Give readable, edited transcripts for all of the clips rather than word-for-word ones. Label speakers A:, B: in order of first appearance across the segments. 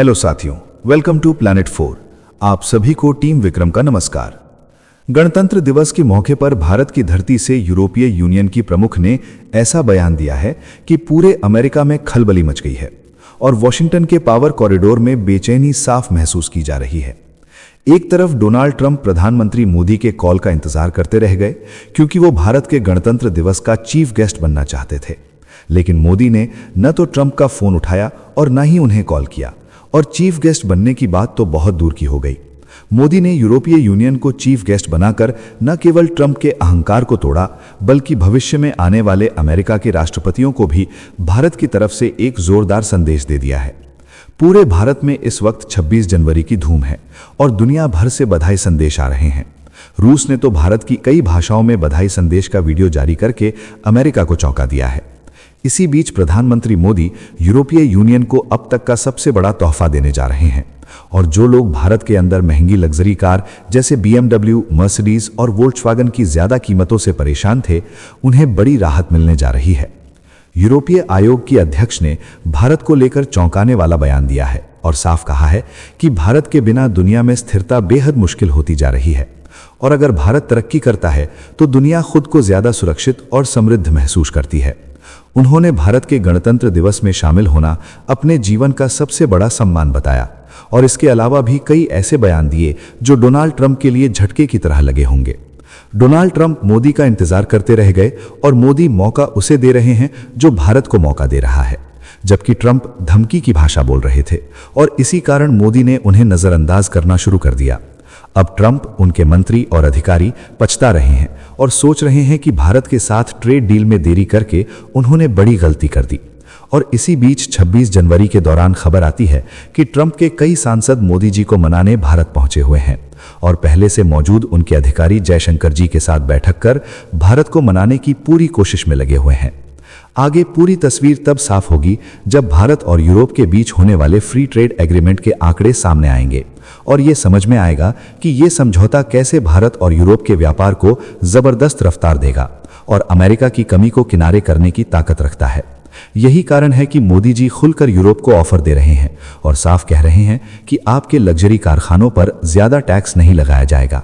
A: Hello साथियों, welcome to planet 4। आप सभी को टीम विक्रम का नमस्कार। गणतंत्र दिवस के मौके पर भारत की धरती से यूरोपीय यूनियन की प्रमुख ने ऐसा बयान दिया है कि पूरे अमेरिका में खलबली मच गई है और वॉशिंगटन के पावर कॉरिडोर में बेचैनी साफ महसूस की जा रही है। एक तरफ डोनाल्ड ट्रंप प्रधानमंत्री मोदी के कॉल का इंतजार करते रह गए क्योंकि वो भारत के गणतंत्र दिवस का चीफ गेस्ट बनना चाहते थे, लेकिन मोदी ने न तो ट्रंप का फोन उठाया और न ही उन्हें कॉल किया, और चीफ गेस्ट बनने की बात तो बहुत दूर की हो गई। मोदी ने यूरोपीय यूनियन को चीफ गेस्ट बनाकर न केवल ट्रंप के अहंकार को तोड़ा, बल्कि भविष्य में आने वाले अमेरिका के राष्ट्रपतियों को भी भारत की तरफ से एक जोरदार संदेश दे दिया है। पूरे भारत में इस वक्त 26 जनवरी की धूम है और दुनिया भर से बधाई संदेश आ रहे हैं। रूस ने तो भारत की कई भाषाओं में बधाई संदेश का वीडियो जारी करके अमेरिका को चौंका दिया है। इसी बीच प्रधानमंत्री मोदी यूरोपीय यूनियन को अब तक का सबसे बड़ा तोहफा देने जा रहे हैं, और जो लोग भारत के अंदर महंगी लग्जरी कार जैसे BMW, मर्सिडीज और वोल्क्सवैगन की ज्यादा कीमतों से परेशान थे, उन्हें बड़ी राहत मिलने जा रही है। यूरोपीय आयोग की अध्यक्ष ने भारत को लेकर चौंकाने वाला बयान दिया है और साफ कहा है कि भारत के बिना दुनिया में स्थिरता बेहद मुश्किल होती जा रही है, और अगर भारत तरक्की करता है तो दुनिया खुद को ज्यादा सुरक्षित और समृद्ध महसूस करती है। उन्होंने भारत के गणतंत्र दिवस में शामिल होना अपने जीवन का सबसे बड़ा सम्मान बताया, और इसके अलावा भी कई ऐसे बयान दिए जो डोनाल्ड ट्रंप के लिए झटके की तरह लगे होंगे। डोनाल्ड ट्रंप मोदी का इंतजार करते रह गए और मोदी मौका उसे दे रहे हैं जो भारत को मौका दे रहा है, जबकि ट्रंप धमकी की भाषा बोल रहे थे, और इसी कारण मोदी ने उन्हें नजरअंदाज करना शुरू कर दिया। अब ट्रंप, उनके मंत्री और अधिकारी पछता रहे हैं और सोच रहे हैं कि भारत के साथ ट्रेड डील में देरी करके उन्होंने बड़ी गलती कर दी। और इसी बीच 26 जनवरी के दौरान खबर आती है कि ट्रंप के कई सांसद मोदी जी को मनाने भारत पहुंचे हुए हैं और पहले से मौजूद उनके अधिकारी जयशंकर जी के साथ बैठक कर भारत को मनाने की पूरी कोशिश में लगे हुए हैं। आगे पूरी तस्वीर तब साफ होगी जब भारत और यूरोप के बीच होने वाले फ्री ट्रेड एग्रीमेंट के आंकड़े सामने आएंगे और ये समझ में आएगा कि ये समझौता कैसे भारत और यूरोप के व्यापार को जबरदस्त रफ्तार देगा और अमेरिका की कमी को किनारे करने की ताकत रखता है। यही कारण है कि मोदी जी खुलकर यूरोप को ऑफर दे रहे हैं और साफ कह रहे हैं कि आपके लग्जरी कारखानों पर ज्यादा टैक्स नहीं लगाया जाएगा,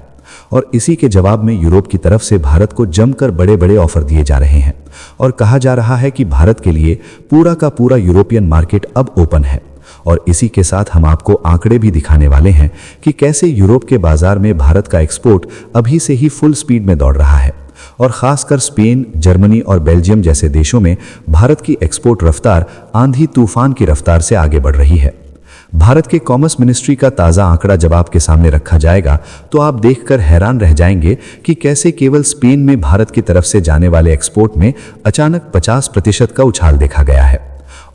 A: और इसी के जवाब में यूरोप की तरफ से भारत को जमकर बड़े बड़े ऑफर दिए जा रहे हैं और कहा जा रहा है कि भारत के लिए पूरा का पूरा यूरोपियन मार्केट अब ओपन है। और इसी के साथ हम आपको आंकड़े भी दिखाने वाले हैं कि कैसे यूरोप के बाजार में भारत का एक्सपोर्ट अभी से ही फुल स्पीड में दौड़ रहा है, और खासकर स्पेन, जर्मनी और बेल्जियम जैसे देशों में भारत की एक्सपोर्ट रफ्तार आंधी तूफान की रफ्तार से आगे बढ़ रही है। भारत के कॉमर्स मिनिस्ट्री का ताज़ा आंकड़ा जब आपके सामने रखा जाएगा तो आप देखकर हैरान रह जाएंगे कि कैसे केवल स्पेन में भारत की तरफ से जाने वाले एक्सपोर्ट में अचानक 50% का उछाल देखा गया है।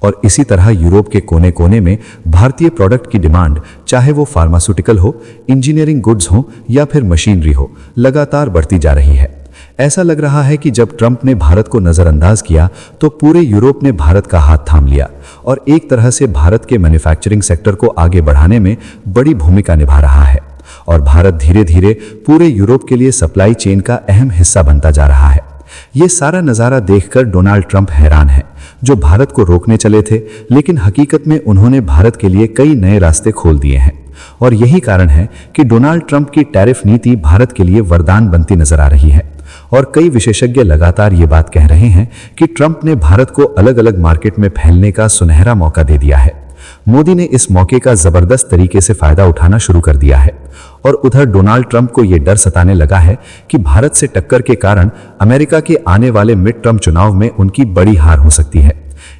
A: और इसी तरह यूरोप के कोने कोने में भारतीय प्रोडक्ट की डिमांड, चाहे वो फार्मास्यूटिकल हो, इंजीनियरिंग गुड्स हो या फिर मशीनरी हो, लगातार बढ़ती जा रही है। ऐसा लग रहा है कि जब ट्रंप ने भारत को नजरअंदाज किया तो पूरे यूरोप ने भारत का हाथ थाम लिया और एक तरह से भारत के मैन्युफैक्चरिंग सेक्टर को आगे बढ़ाने में बड़ी भूमिका निभा रहा है, और भारत धीरे धीरे पूरे यूरोप के लिए सप्लाई चेन का अहम हिस्सा बनता जा रहा है। ये सारा नज़ारा देखकर डोनाल्ड ट्रंप हैरान है, जो भारत को रोकने चले थे, लेकिन हकीकत में उन्होंने भारत के लिए कई नए रास्ते खोल दिए हैं। और यही कारण है कि डोनाल्ड ट्रंप की टैरिफ नीति भारत के लिए वरदान बनती नजर आ रही है, और कई विशेषज्ञ लगातार ये बात कह रहे हैं कि ट्रंप ने भारत को अलग अलग मार्केट में फैलने का सुनहरा मौका दे दिया है। मोदी ने इस मौके का जबरदस्त तरीके से फायदा उठाना शुरू कर दिया है, और उधर डोनाल्ड ट्रंप को यह डर सताने लगा है कि भारत से टक्कर के कारण अमेरिका के आने वाले मिड टर्म चुनाव में उनकी बड़ी हार हो सकती है।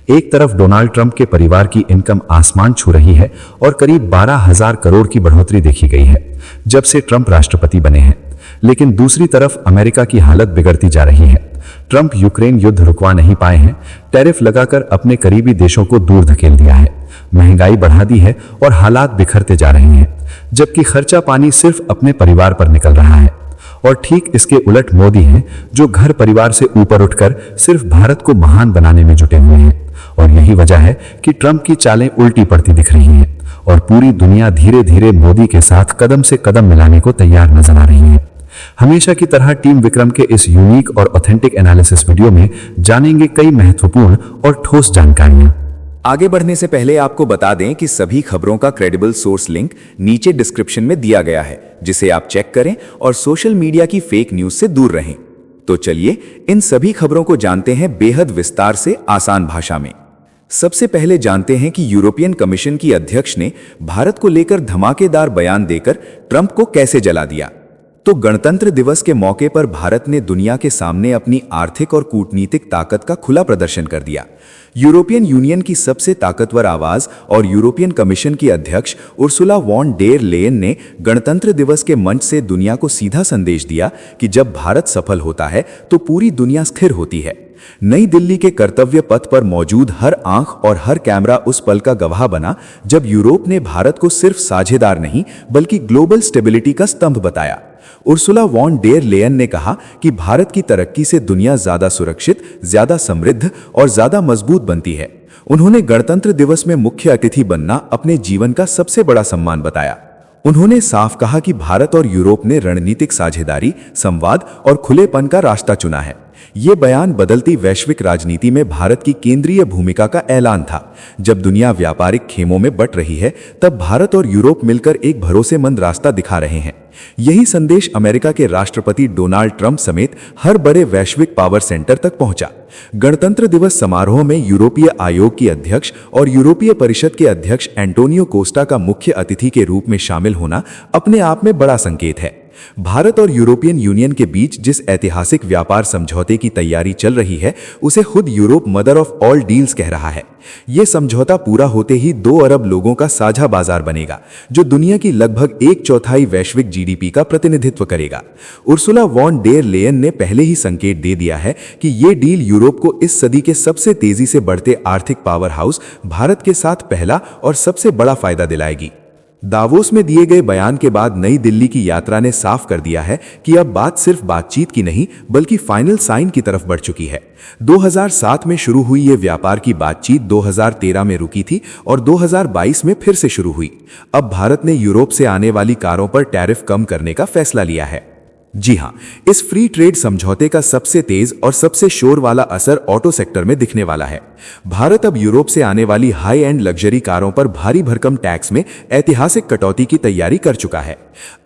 A: एक तरफ डोनाल्ड ट्रंप के परिवार की इनकम आसमान छू रही है और करीब 12,000 करोड़ की बढ़ोतरी देखी गई है जब से ट्रंप राष्ट्रपति बने हैं, लेकिन दूसरी तरफ अमेरिका की हालत बिगड़ती जा रही है। ट्रंप यूक्रेन युद्ध रुकवा नहीं पाए हैं, टैरिफ लगाकर अपने करीबी देशों को दूर धकेल दिया है, महंगाई बढ़ा दी है और हालात बिखरते जा रहे हैं, जबकि खर्चा पानी सिर्फ अपने परिवार पर निकल रहा है। और ठीक इसके उलट मोदी हैं, जो घर परिवार से ऊपर उठकर सिर्फ भारत को महान बनाने में जुटे हुए हैं, और यही वजह है कि ट्रंप की चालें उल्टी पड़ती दिख रही हैं और पूरी दुनिया धीरे धीरे मोदी के साथ कदम से कदम मिलाने को तैयार नजर आ रही है। हमेशा की तरह टीम विक्रम के इस यूनिक और ऑथेंटिक एनालिसिस वीडियो में जानेंगे कई महत्वपूर्ण और ठोस जानकारियां।
B: आगे बढ़ने से पहले आपको बता दें कि सभी खबरों का क्रेडिबल सोर्स लिंक नीचे डिस्क्रिप्शन में दिया गया है, जिसे आप चेक करें और सोशल मीडिया की फेक न्यूज से दूर रहें। तो चलिए इन सभी खबरों को जानते हैं बेहद विस्तार से, आसान भाषा में। सबसे पहले जानते हैं कि यूरोपियन कमीशन की अध्यक्ष ने भारत को लेकर धमाकेदार बयान देकर ट्रंप को कैसे जला दिया। तो गणतंत्र दिवस के मौके पर भारत ने दुनिया के सामने अपनी आर्थिक और कूटनीतिक ताकत का खुला प्रदर्शन कर दिया। यूरोपियन यूनियन की सबसे ताकतवर आवाज और यूरोपियन कमीशन की अध्यक्ष उर्सुला वॉन डेर लेयन ने गणतंत्र दिवस के मंच से दुनिया को सीधा संदेश दिया कि जब भारत सफल होता है तो पूरी दुनिया स्थिर होती है। नई दिल्ली के कर्तव्य पथ पर मौजूद हर आंख और हर कैमरा उस पल का गवाह बना जब यूरोप ने भारत को सिर्फ साझेदार नहीं बल्कि ग्लोबल स्टेबिलिटी का स्तंभ बताया। उर्सुला वॉन डेर लेयन ने कहा कि भारत की तरक्की से दुनिया ज्यादा सुरक्षित, ज्यादा समृद्ध और ज्यादा मजबूत बनती है। उन्होंने गणतंत्र दिवस में मुख्य अतिथि बनना अपने जीवन का सबसे बड़ा सम्मान बताया। उन्होंने साफ कहा कि भारत और यूरोप ने रणनीतिक साझेदारी, संवाद और खुलेपन का रास्ता चुना है। ये बयान बदलती वैश्विक राजनीति में भारत की केंद्रीय भूमिका का ऐलान था। जब दुनिया व्यापारिक खेमों में बंट रही है, तब भारत और यूरोप मिलकर एक भरोसेमंद रास्ता दिखा रहे हैं। यही संदेश अमेरिका के राष्ट्रपति डोनाल्ड ट्रंप समेत हर बड़े वैश्विक पावर सेंटर तक पहुंचा। गणतंत्र दिवस समारोह में यूरोपीय आयोग की अध्यक्ष और यूरोपीय परिषद के अध्यक्ष एंटोनियो कोस्टा का मुख्य अतिथि के रूप में शामिल होना अपने आप में बड़ा संकेत है। भारत और यूरोपियन यूनियन के बीच जिस ऐतिहासिक व्यापार समझौते की तैयारी चल रही है, उसे खुद Europe mother of all deals कह रहा है। यह समझौता पूरा होते ही 2 अरब लोगों का साझा बाजार बनेगा, जो दुनिया की लगभग 1/4 वैश्विक जीडीपी का प्रतिनिधित्व करेगा। उर्सुला वॉन डेर लेयन ने पहले ही संकेत दे दिया है कि यह डील यूरोप को इस सदी के सबसे तेजी से बढ़ते आर्थिक पावर हाउस भारत के साथ पहला और सबसे बड़ा फायदा दिलाएगी। दावोस में दिए गए बयान के बाद नई दिल्ली की यात्रा ने साफ कर दिया है कि अब बात सिर्फ बातचीत की नहीं बल्कि फाइनल साइन की तरफ बढ़ चुकी है। 2007 में शुरू हुई ये व्यापार की बातचीत 2013 में रुकी थी और 2022 में फिर से शुरू हुई। अब भारत ने यूरोप से आने वाली कारों पर टैरिफ कम करने का फैसला लिया है। जी हां, इस फ्री ट्रेड समझौते का सबसे तेज और सबसे शोर वाला असर ऑटो सेक्टर में दिखने वाला है। भारत अब यूरोप से आने वाली हाई एंड लग्जरी कारों पर भारी भरकम टैक्स में ऐतिहासिक कटौती की तैयारी कर चुका है।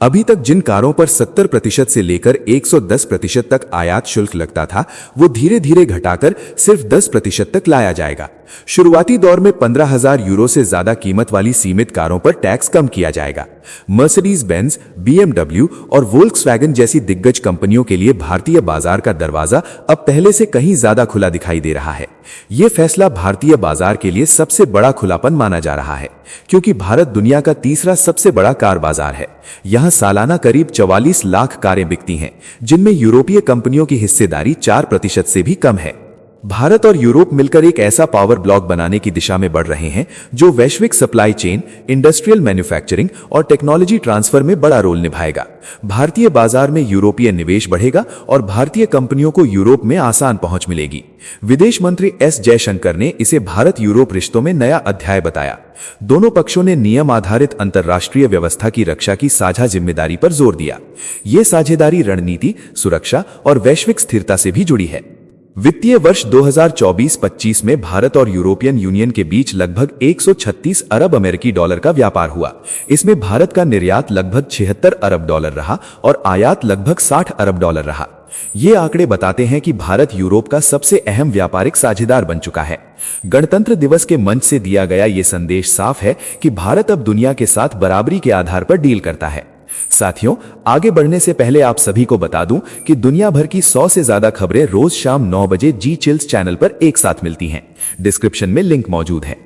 B: अभी तक जिन कारों पर 70% से लेकर 110% तक आयात शुल्क लगता था, वो धीरे धीरे घटाकर सिर्फ 10% तक लाया जाएगा। शुरुआती दौर में 15,000 यूरो से ज्यादा कीमत वाली सीमित कारों पर टैक्स कम किया जाएगा। मर्सिडीज बेंज, BMW और वोल्क्सवैगन जैसी दिग्गज कंपनियों के लिए भारतीय बाजार का दरवाजा अब पहले से कहीं ज्यादा खुला दिखाई दे रहा है। यह फैसला भारतीय बाजार के लिए सबसे बड़ा खुलापन माना जा रहा है, क्योंकि भारत दुनिया का तीसरा सबसे बड़ा कार बाजार है। यहां सालाना करीब 44 लाख कारें बिकती हैं, जिनमें यूरोपीय कंपनियों की हिस्सेदारी 4% से भी कम है। भारत और यूरोप मिलकर एक ऐसा पावर ब्लॉक बनाने की दिशा में बढ़ रहे हैं जो वैश्विक सप्लाई चेन, इंडस्ट्रियल मैन्युफैक्चरिंग और टेक्नोलॉजी ट्रांसफर में बड़ा रोल निभाएगा। भारतीय बाजार में यूरोपीय निवेश बढ़ेगा और भारतीय कंपनियों को यूरोप में आसान पहुंच मिलेगी। विदेश मंत्री एस जयशंकर ने इसे भारत यूरोप रिश्तों में नया अध्याय बताया। दोनों पक्षों ने नियम आधारित अंतर्राष्ट्रीय व्यवस्था की रक्षा की साझा जिम्मेदारी पर जोर दिया। ये साझेदारी रणनीति, सुरक्षा और वैश्विक स्थिरता से भी जुड़ी है। वित्तीय वर्ष 2024-25 में भारत और यूरोपियन यूनियन के बीच लगभग 136 अरब अमेरिकी डॉलर का व्यापार हुआ। इसमें भारत का निर्यात लगभग 76 अरब डॉलर रहा और आयात लगभग 60 अरब डॉलर रहा। ये आंकड़े बताते हैं कि भारत यूरोप का सबसे अहम व्यापारिक साझेदार बन चुका है। गणतंत्र दिवस के मंच से दिया गया ये संदेश साफ है कि भारत अब दुनिया के साथ बराबरी के आधार पर डील करता है। साथियों, आगे बढ़ने से पहले आप सभी को बता दूं कि दुनिया भर की 100 से ज्यादा खबरें रोज शाम 9 बजे जी चिल्स चैनल पर एक साथ मिलती हैं। डिस्क्रिप्शन में लिंक मौजूद है।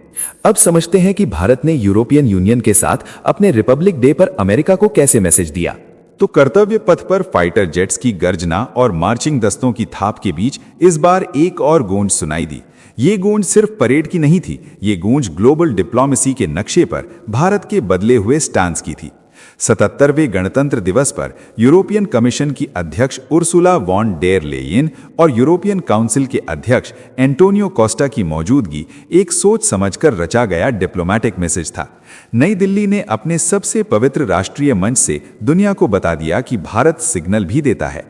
B: अब समझते हैं कि भारत ने यूरोपियन यूनियन के साथ अपने रिपब्लिक डे पर अमेरिका को कैसे मैसेज दिया।
C: तो कर्तव्य पथ पर फाइटर जेट्स की गर्जना और मार्चिंग दस्तों की थाप के बीच इस बार एक और गूंज सुनाई दी। ये गूंज सिर्फ परेड की नहीं थी, ये गूंज ग्लोबल डिप्लोमेसी के नक्शे पर भारत के बदले हुए स्टांस की थी। 77वें गणतंत्र दिवस पर यूरोपियन कमीशन की अध्यक्ष उर्सुला वॉन डेर लेयन और यूरोपियन काउंसिल के अध्यक्ष एंटोनियो कोस्टा की मौजूदगी एक सोच समझकर रचा गया डिप्लोमेटिक मैसेज था। नई दिल्ली ने अपने सबसे पवित्र राष्ट्रीय मंच से दुनिया को बता दिया कि भारत सिग्नल भी देता है।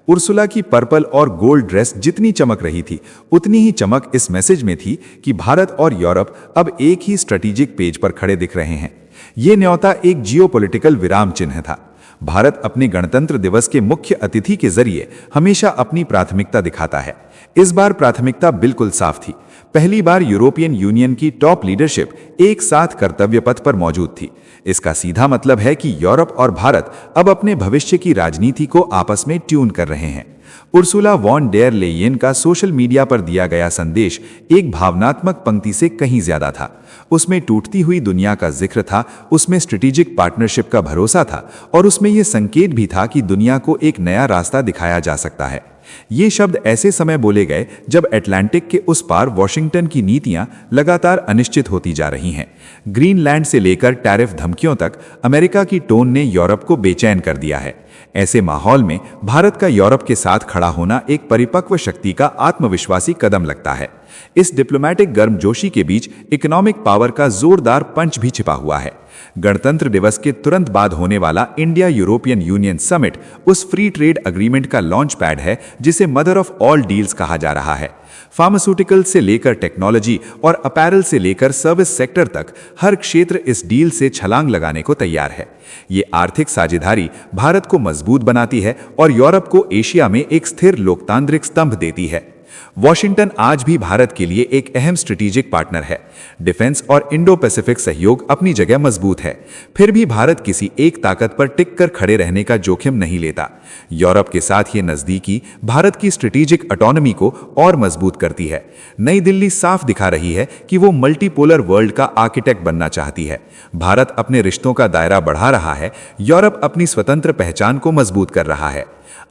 C: उर्सुला की पर्पल और गोल्ड ड्रेस जितनी चमक रही थी, उतनी ही चमक इस मैसेज में थी कि भारत और यूरोप अब एक ही स्ट्रेटेजिक पेज पर खड़े दिख रहे हैं। ये न्योता एक जियोपॉलिटिकल विराम चिन्ह था। भारत अपने गणतंत्र दिवस के मुख्य अतिथि के जरिए हमेशा अपनी प्राथमिकता दिखाता है। इस बार प्राथमिकता बिल्कुल साफ थी। पहली बार यूरोपियन यूनियन की टॉप लीडरशिप एक साथ कर्तव्य पथ पर मौजूद थी। इसका सीधा मतलब है कि यूरोप और भारत अब अपने भविष्य की राजनीति को आपस में ट्यून कर रहे हैं। उर्सुला वॉन डेर लेयेन का सोशल मीडिया पर दिया गया संदेश एक भावनात्मक पंक्ति से कहीं ज्यादा था। उसमें टूटती हुई दुनिया का जिक्र था, उसमें स्ट्रेटेजिक पार्टनरशिप का भरोसा था और उसमें यह संकेत भी था कि दुनिया को एक नया रास्ता दिखाया जा सकता है। ये शब्द ऐसे समय बोले गए जब अटलांटिक के उस पार वॉशिंगटन की नीतियां लगातार अनिश्चित होती जा रही हैं। ग्रीनलैंड से लेकर टैरिफ धमकियों तक अमेरिका की टोन ने यूरोप को बेचैन कर दिया है। ऐसे माहौल में भारत का यूरोप के साथ खड़ा होना एक परिपक्व शक्ति का आत्मविश्वासी कदम लगता है। इस डिप्लोमैटिक गर्मजोशी के बीच इकोनॉमिक पावर का जोरदार पंच भी छिपा हुआ है। गणतंत्र दिवस के तुरंत बाद होने वाला इंडिया यूरोपियन यूनियन समिट उस फ्री ट्रेड अग्रीमेंट का लॉन्च पैड है जिसे मदर ऑफ ऑल डील्स कहा जा रहा है। फार्मास्यूटिकल से लेकर टेक्नोलॉजी और अपैरल से लेकर सर्विस सेक्टर तक हर क्षेत्र इस डील से छलांग लगाने को तैयार है। ये आर्थिक साझेदारी भारत को मजबूत बनाती है और यूरोप को एशिया में एक स्थिर लोकतांत्रिक स्तंभ देती है। वॉशिंगटन आज भी भारत के लिए एक अहम स्ट्रेटेजिक पार्टनर है। डिफेंस और इंडो पैसिफिक सहयोग अपनी जगह मजबूत है। फिर भी भारत किसी एक ताकत पर टिक कर खड़े रहने का जोखिम नहीं लेता। यूरोप के साथ ये नजदीकी भारत की स्ट्रेटेजिक ऑटोनॉमी को और मजबूत करती है। नई दिल्ली साफ दिखा रही है कि वो मल्टीपोलर वर्ल्ड का आर्किटेक्ट बनना चाहती है। भारत अपने रिश्तों का दायरा बढ़ा रहा है, यूरोप अपनी स्वतंत्र पहचान को मजबूत कर रहा है।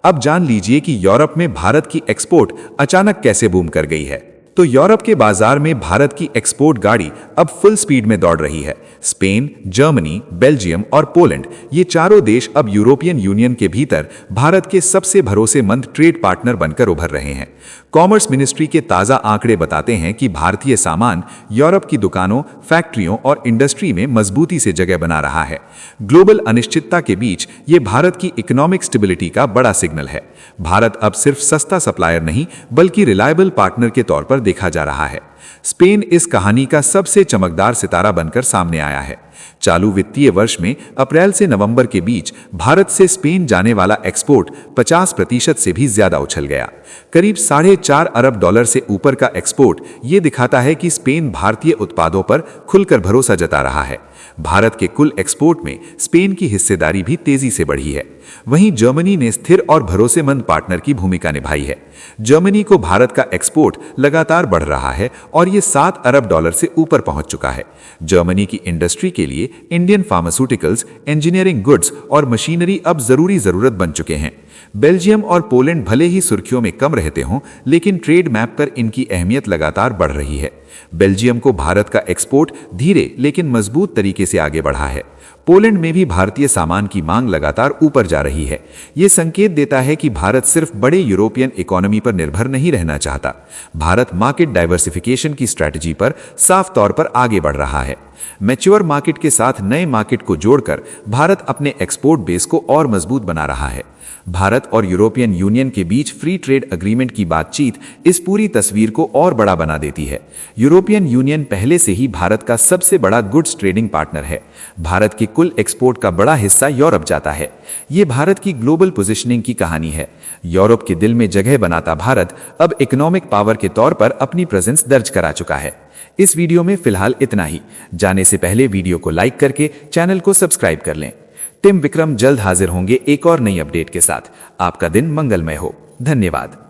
C: अब जान लीजिए कि यूरोप में भारत की एक्सपोर्ट अचानक कैसे बूम कर गई है। तो यूरोप के बाजार में भारत की एक्सपोर्ट गाड़ी अब फुल स्पीड में दौड़ रही है। स्पेन, जर्मनी, बेल्जियम और पोलैंड, ये चारों देश अब यूरोपियन यूनियन के भीतर भारत के सबसे भरोसेमंद ट्रेड पार्टनर बनकर उभर रहे हैं। कॉमर्स मिनिस्ट्री के ताजा आंकड़े बताते हैं कि भारतीय सामान यूरोप की दुकानों, फैक्ट्रियों और इंडस्ट्री में मजबूती से जगह बना रहा है। ग्लोबल अनिश्चितता के बीच ये भारत की इकोनॉमिक स्टेबिलिटी का बड़ा सिग्नल है। भारत अब सिर्फ सस्ता सप्लायर नहीं बल्कि रिलायबल पार्टनर के तौर पर देखा जा रहा है। स्पेन इस कहानी का सबसे चमकदार सितारा बनकर सामने आया है। चालू वित्तीय वर्ष में अप्रैल से नवंबर के बीच भारत से स्पेन जाने वाला एक्सपोर्ट 50% से भी ज्यादा उछल गया। करीब $4.5 अरब से ऊपर का एक्सपोर्ट ये दिखाता है कि स्पेन भारतीय उत्पादों पर खुलकर भरोसा जता रहा है। भारत के कुल एक्सपोर्ट में स्पेन की हिस्सेदारी भी तेजी से बढ़ी है। वहीं जर्मनी ने स्थिर और भरोसेमंद पार्टनर की भूमिका निभाई है। जर्मनी को भारत का एक्सपोर्ट लगातार बढ़ रहा है और ये $7 अरब से ऊपर पहुंच चुका है। जर्मनी की इंडस्ट्री के लिए इंडियन फार्मास्यूटिकल्स, इंजीनियरिंग गुड्स और मशीनरी अब जरूरत बन चुके हैं। बेल्जियम और पोलैंड भले ही सुर्खियों में कम रहते हों, लेकिन ट्रेड मैप पर इनकी अहमियत लगातार बढ़ रही है। बेल्जियम को भारत का एक्सपोर्ट धीरे लेकिन मजबूत तरीके से आगे बढ़ा है। पोलैंड में भी भारतीय सामान की मांग लगातार ऊपर जा रही है। ये संकेत देता है कि भारत सिर्फ बड़े यूरोपियन इकोनॉमी पर निर्भर नहीं रहना चाहता। भारत मार्केट डाइवर्सिफिकेशन की स्ट्रैटेजी पर साफ तौर पर आगे बढ़ रहा है। मैच्योर मार्केट के साथ नए मार्केट को जोड़कर भारत अपने एक्सपोर्ट बेस को और मजबूत बना रहा है। भारत और यूरोपियन यूनियन के बीच फ्री ट्रेड एग्रीमेंट की बातचीत इस पूरी तस्वीर को और बड़ा बना देती है। यूरोपियन यूनियन पहले से ही भारत का सबसे बड़ा गुड्स ट्रेडिंग पार्टनर है। भारत के कुल एक्सपोर्ट का बड़ा हिस्सा यूरोप जाता है। ये भारत की ग्लोबल पोजीशनिंग की कहानी है। यूरोप के दिल में जगह बनाता भारत अब इकोनॉमिक पावर के तौर पर अपनी प्रेजेंस दर्ज करा चुका है। इस वीडियो में फिलहाल इतना ही। जाने से पहले वीडियो को लाइक करके चैनल को सब्सक्राइब कर लें। टीम विक्रम जल्द हाजिर होंगे एक और नई अपडेट के साथ। आपका दिन मंगलमय हो। धन्यवाद।